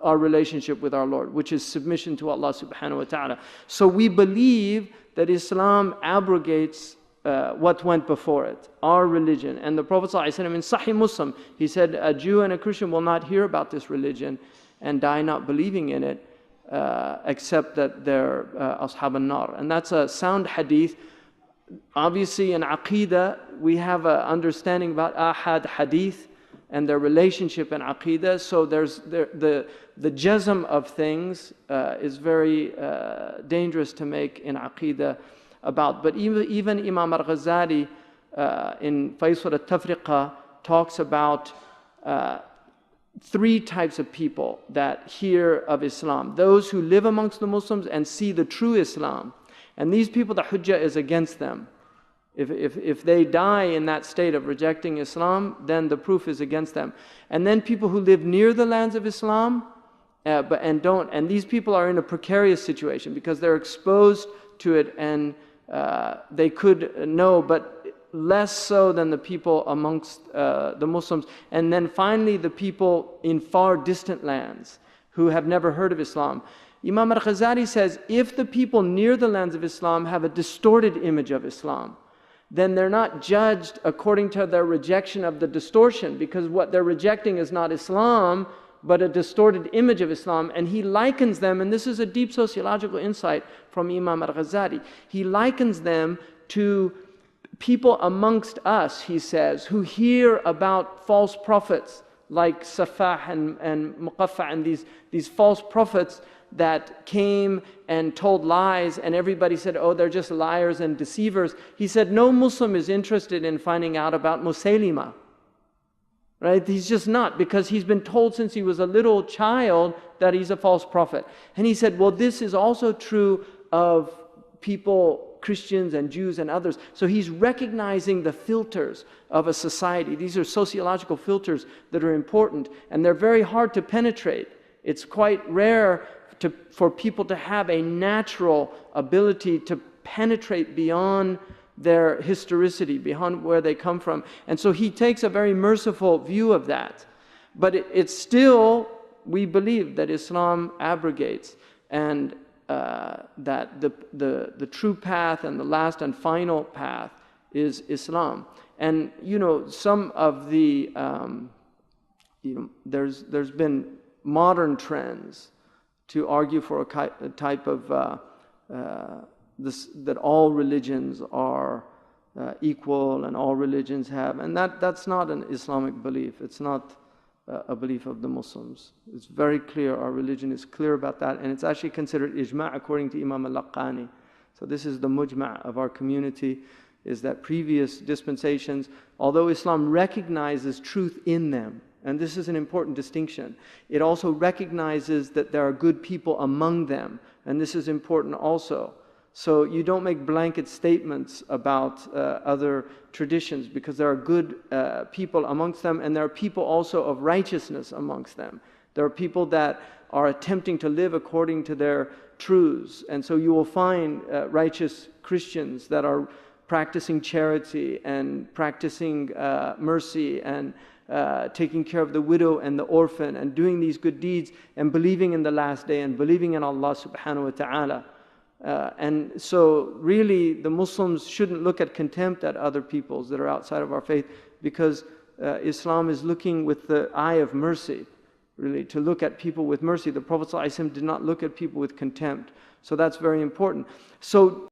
our relationship with our Lord, which is submission to Allah subhanahu wa ta'ala. So we believe that Islam abrogates what went before it, our religion. And the Prophet ﷺ in Sahih Muslim, he said, a Jew and a Christian will not hear about this religion and die not believing in it, except that they're ashab an-nar. And that's a sound hadith. Obviously in Aqidah, we have an understanding about ahad hadith and their relationship in Aqidah. So there's the jazm of things is very dangerous to make in Aqidah about. But even Imam al-Ghazali in Faisal al-Tafriqa talks about three types of people that hear of Islam. Those who live amongst the Muslims and see the true Islam. And these people, the hujjah is against them. If they die in that state of rejecting Islam, then the proof is against them. And then people who live near the lands of Islam, and these people are in a precarious situation because they're exposed to it and they could know, but less so than the people amongst the Muslims. And then finally the people in far distant lands who have never heard of Islam. Imam al-Ghazali says, if the people near the lands of Islam have a distorted image of Islam, then they're not judged according to their rejection of the distortion, because what they're rejecting is not Islam, but a distorted image of Islam. And he likens them, and this is a deep sociological insight from Imam al-Ghazali, he likens them to people amongst us, he says, who hear about false prophets like Safah and Muqaffa and these false prophets that came and told lies, and everybody said, oh, they're just liars and deceivers. He said, no Muslim is interested in finding out about Musaylima. Right? He's just not, because he's been told since he was a little child that he's a false prophet. And he said, well, this is also true of people, Christians and Jews and others. So he's recognizing the filters of a society. These are sociological filters that are important, and they're very hard to penetrate. It's quite rare for people to have a natural ability to penetrate beyond their historicity, beyond where they come from. And so he takes a very merciful view of that. But it's still, we believe that Islam abrogates, and that the true path and the last and final path is Islam. And some of the there's been modern trends to argue for a type of that all religions are equal and all religions have, and that's not an Islamic belief. It's not a belief of the Muslims. It's very clear, our religion is clear about that, and it's actually considered ijma' according to Imam al-Laqani. So this is the mujma' of our community, is that previous dispensations, although Islam recognizes truth in them, and this is an important distinction, it also recognizes that there are good people among them, and this is important also. So you don't make blanket statements about other traditions, because there are good people amongst them, and there are people also of righteousness amongst them. There are people that are attempting to live according to their truths, and so you will find righteous Christians that are practicing charity and practicing mercy and taking care of the widow and the orphan and doing these good deeds and believing in the last day and believing in Allah subhanahu wa ta'ala. And so really the Muslims shouldn't look at contempt at other peoples that are outside of our faith, because Islam is looking with the eye of mercy, really, to look at people with mercy. The Prophet ﷺ did not look at people with contempt. So that's very important. So